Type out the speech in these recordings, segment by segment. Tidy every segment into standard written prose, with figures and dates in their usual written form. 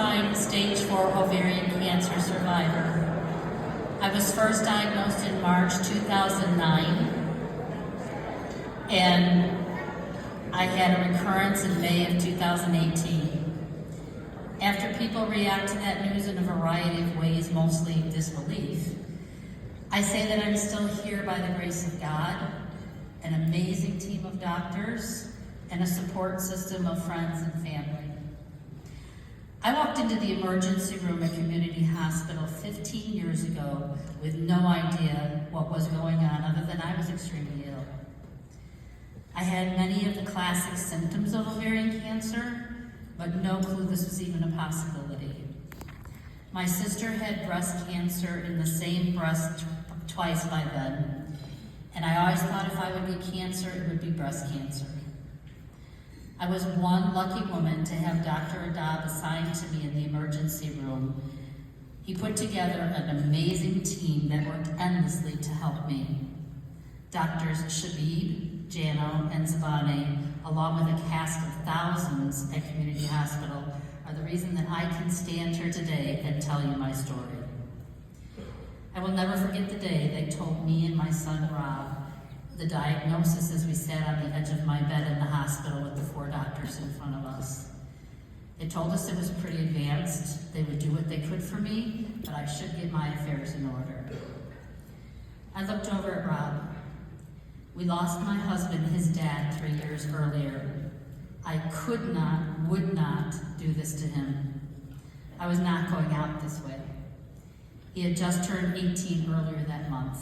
first-time stage 4 ovarian cancer survivor. I was first diagnosed in March 2009, and I had a recurrence in May of 2018. After people react to that news in a variety of ways, mostly disbelief, I say that I'm still here by the grace of God, an amazing team of doctors, and a support system of friends and family. I walked into the emergency room at Community Hospital 15 years ago with no idea what was going on other than I was extremely ill. I had many of the classic symptoms of ovarian cancer, but no clue this was even a possibility. My sister had breast cancer in the same breast twice by then, and I always thought if I would get cancer, it would be breast cancer. I was one lucky woman to have Dr. Adab assigned to me in the emergency room. He put together an amazing team that worked endlessly to help me. Doctors Shabib, Jano, and Zabane, along with a cast of thousands at Community Hospital, are the reason that I can stand here today and tell you my story. I will never forget the day they told me and my son Rob the diagnosis as we sat on the edge of my bed in the hospital with the 4 doctors in front of us. They told us it was pretty advanced. They would do what they could for me, but I should get my affairs in order. I looked over at Rob. We lost my husband, his dad, 3 years earlier. I could not, would not do this to him. I was not going out this way. He had just turned 18 earlier that month.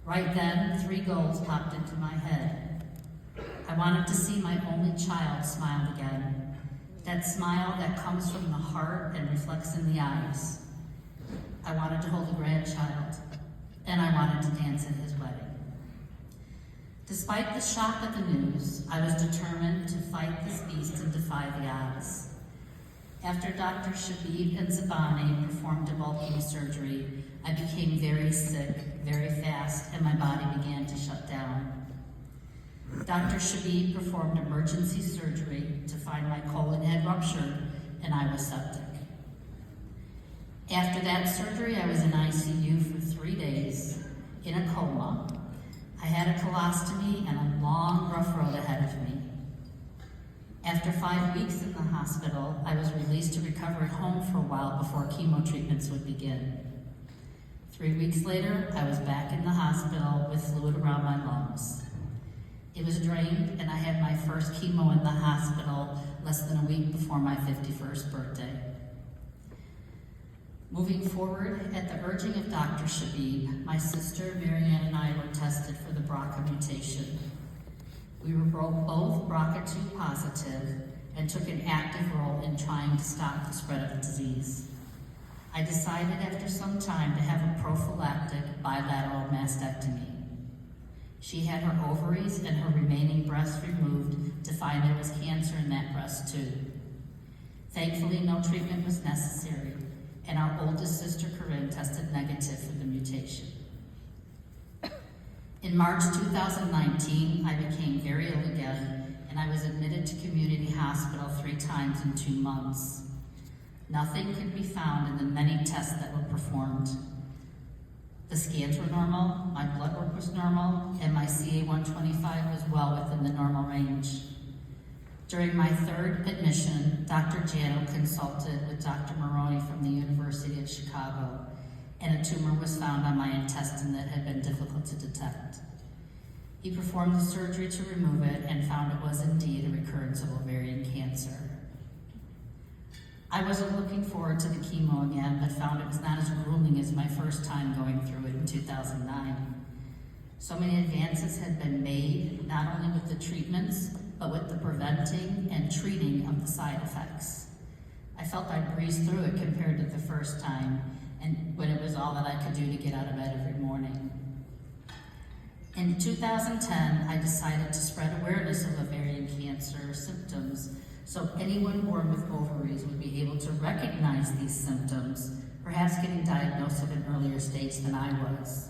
Right then, 3 goals popped into my head. I wanted to see my only child smile again. That smile that comes from the heart and reflects in the eyes. I wanted to hold a grandchild, and I wanted to dance at his wedding. Despite the shock of the news, I was determined to fight this beast and defy the odds. After Dr. Shabib and Zabane performed debulking surgery, I became very sick, very fast, and my body began to shut down. Dr. Shabib performed emergency surgery to find my colon had ruptured and I was septic. After that surgery, I was in ICU for 3 days, in a coma. I had a colostomy and a long, rough road ahead of me. After 5 weeks in the hospital, I was released to recover at home for a while before chemo treatments would begin. 3 weeks later, I was back in the hospital with fluid around my lungs. It was drained, and I had my first chemo in the hospital less than a week before my 51st birthday. Moving forward, at the urging of Dr. Shabib, my sister, Marianne, and I were tested for the BRCA mutation. We were both BRCA2 positive and took an active role in trying to stop the spread of the disease. I decided after some time to have a prophylactic bilateral mastectomy. She had her ovaries and her remaining breast removed to find there was cancer in that breast too. Thankfully, no treatment was necessary, and our oldest sister, Corinne, tested negative for the mutation. In March 2019, I became very ill again, and I was admitted to Community Hospital 3 times in 2 months. Nothing could be found in the many tests that were performed. The scans were normal, my blood work was normal, and my CA-125 was well within the normal range. During my 3rd admission, Dr. Jano consulted with Dr. Maroney from the University of Chicago, and a tumor was found on my intestine that had been difficult to detect. He performed the surgery to remove it and found it was indeed a recurrence of ovarian cancer. I wasn't looking forward to the chemo again, but found it was not as grueling as my first time going through it in 2009. So many advances had been made, not only with the treatments, but with the preventing and treating of the side effects. I felt I breezed through it compared to the first time, and when it was all that I could do to get out of bed every morning. In 2010, I decided to spread awareness of ovarian cancer symptoms so anyone born with ovaries would be able to recognize these symptoms, perhaps getting diagnosed at an earlier stage than I was.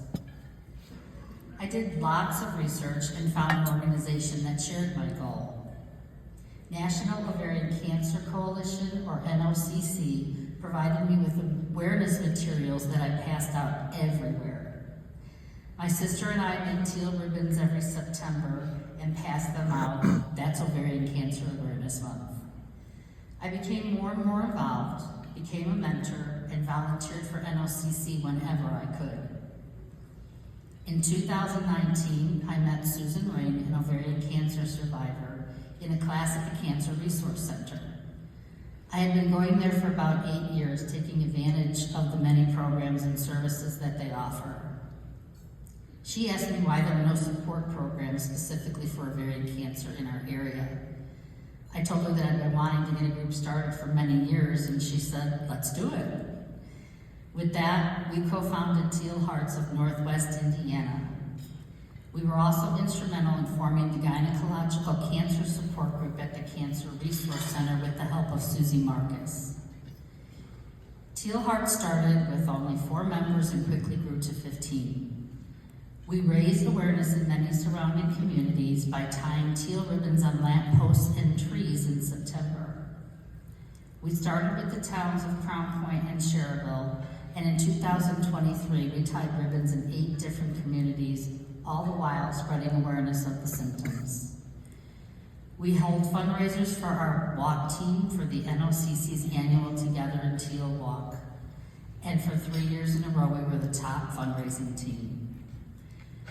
I did lots of research and found an organization that shared my goal. National Ovarian Cancer Coalition, or NOCC, provided me with awareness materials that I passed out everywhere. My sister and I make teal ribbons every September and pass them out. That's Ovarian Cancer Awareness Month. I became more and more involved, became a mentor, and volunteered for NOCC whenever I could. In 2019, I met Susan Ring, an ovarian cancer survivor, in a class at the Cancer Resource Center. I had been going there for about 8 years, taking advantage of the many programs and services that they offer. She asked me why there were no support programs specifically for ovarian cancer in our area. I told her that I'd been wanting to get a group started for many years, and she said, let's do it. With that, we co-founded Teal Hearts of Northwest Indiana. We were also instrumental in forming the Gynecological Cancer Support Group at the Cancer Resource Center with the help of Susie Marcus. Teal Hearts started with only 4 members and quickly grew to 15. We raised awareness in many surrounding communities by tying teal ribbons on lampposts and trees in September. We started with the towns of Crown Point and Cherville, and in 2023 we tied ribbons in 8 different communities, all the while spreading awareness of the symptoms. We hold fundraisers for our walk team for the NOCC's annual Together in Teal Walk, and for 3 years in a row we were the top fundraising team.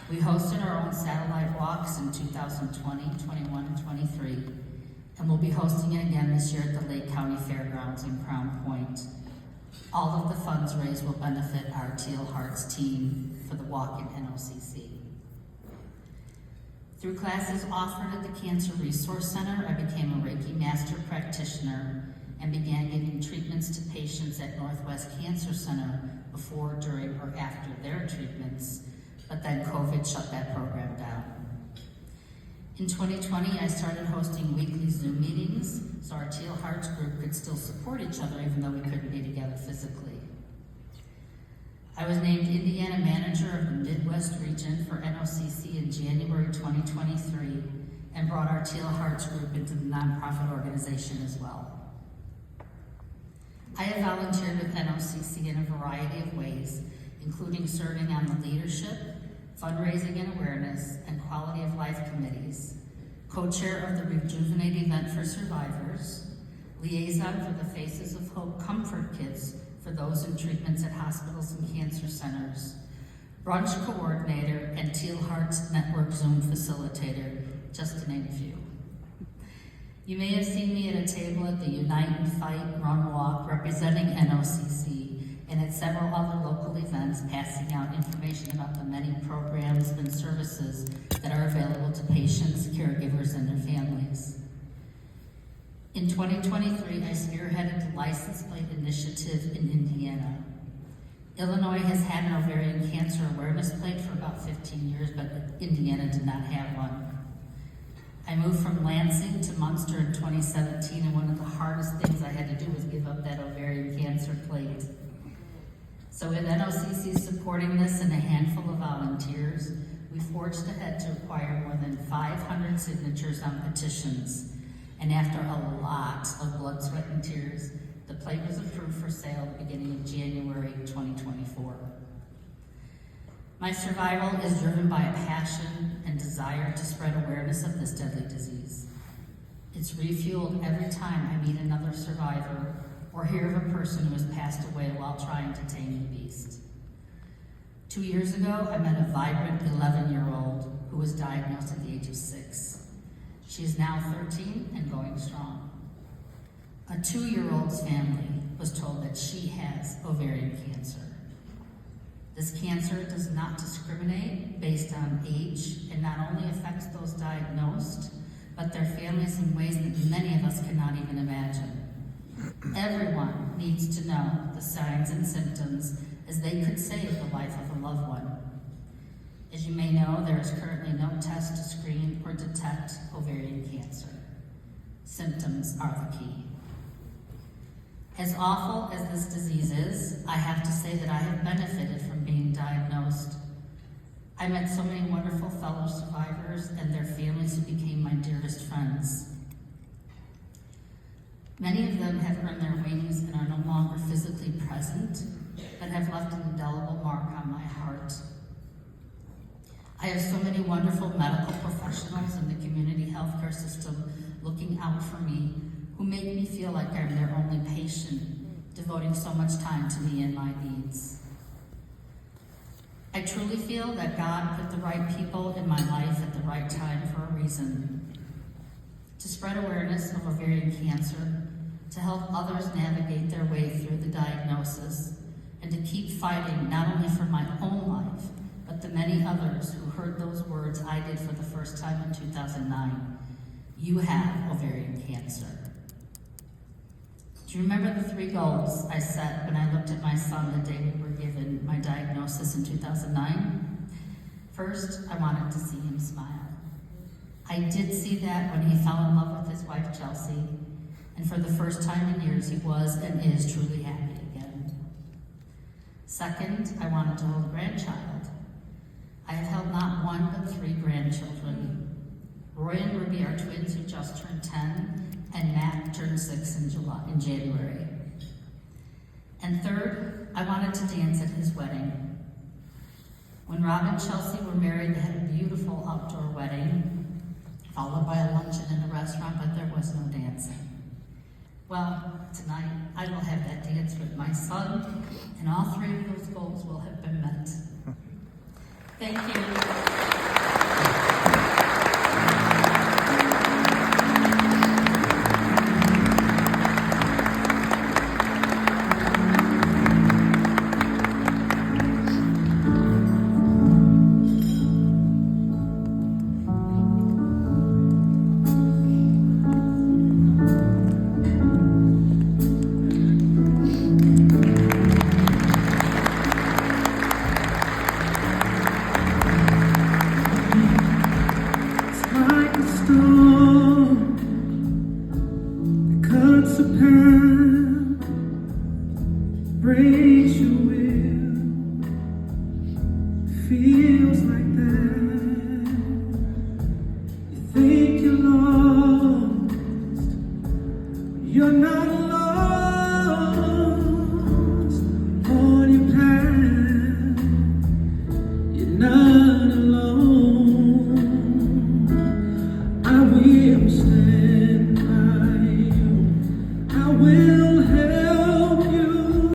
We hosted our own satellite walks in 2020, 21, and 23, and we'll be hosting it again this year at the Lake County Fairgrounds in Crown Point. All of the funds raised will benefit our Teal Hearts team for the walk in NOCC. Through classes offered at the Cancer Resource Center, I became a Reiki Master Practitioner and began giving treatments to patients at Northwest Cancer Center before, during, or after their treatments, but then COVID shut that program down. In 2020, I started hosting weekly Zoom meetings so our Teal Hearts group could still support each other even though we couldn't be together physically. I was named Indiana Manager of the Midwest Region for NOCC in January 2023 and brought our Teal Hearts group into the nonprofit organization as well. I have volunteered with NOCC in a variety of ways, including serving on the leadership, fundraising and awareness, and quality of life committees, co-chair of the Rejuvenate event for survivors, liaison for the Faces of Hope comfort kits for those in treatments at hospitals and cancer centers, brunch coordinator, and Teal Hearts Network Zoom facilitator, just to name a few. You may have seen me at a table at the Unite and Fight Run Walk representing NOCC, and at several other local events passing out information about the many programs and services that are available to patients, caregivers, and their families. In 2023, I spearheaded the license plate initiative in Indiana. Illinois has had an ovarian cancer awareness plate for about 15 years, but Indiana did not have one. I moved from Lansing to Munster in 2017, and one of the hardest things I had to do was give up that ovarian cancer plate. So with NOCC supporting this and a handful of volunteers, we forged ahead to acquire more than 500 signatures on petitions. And after a lot of blood, sweat, and tears, the plate was approved for sale at the beginning of January 2024. My survival is driven by a passion and desire to spread awareness of this deadly disease. It's refueled every time I meet another survivor or hear of a person who has passed away while trying to tame the beast. 2 years ago, I met a vibrant 11-year-old who was diagnosed at the age of 6. She is now 13 and going strong. A 2-year-old's family was told that she has ovarian cancer. This cancer does not discriminate based on age and not only affects those diagnosed, but their families in ways that many of us cannot even imagine. Everyone needs to know the signs and symptoms as they could save the life of a loved one. As you may know, there is currently no test to screen or detect ovarian cancer. Symptoms are the key. As awful as this disease is, I have to say that I have benefited from being diagnosed. I met so many wonderful fellow survivors and their families who became my dearest friends. Many of them have earned their wings and are no longer physically present, but have left an indelible mark on my heart. I have so many wonderful medical professionals in the community healthcare system looking out for me, who make me feel like I'm their only patient, devoting so much time to me and my needs. I truly feel that God put the right people in my life at the right time for a reason. To spread awareness of ovarian cancer, to help others navigate their way through the diagnosis, and to keep fighting not only for my own life, but the many others who heard those words I did for the first time in 2009. You have ovarian cancer. Do you remember the 3 goals I set when I looked at my son the day we were given my diagnosis in 2009? First, I wanted to see him smile. I did see that when he fell in love with his wife, Chelsea, and for the first time in years, he was and is truly happy again. Second, I wanted to hold a grandchild. I have held not 1, but 3 grandchildren. Roy and Ruby are twins who just turned 10, and Matt turned 6 in January. And third, I wanted to dance at his wedding. When Rob and Chelsea were married, they had a beautiful outdoor wedding, followed by a luncheon in a restaurant, but there was no dancing. Well, tonight I will have that dance with my son, and all 3 of those goals will have been met. Thank you.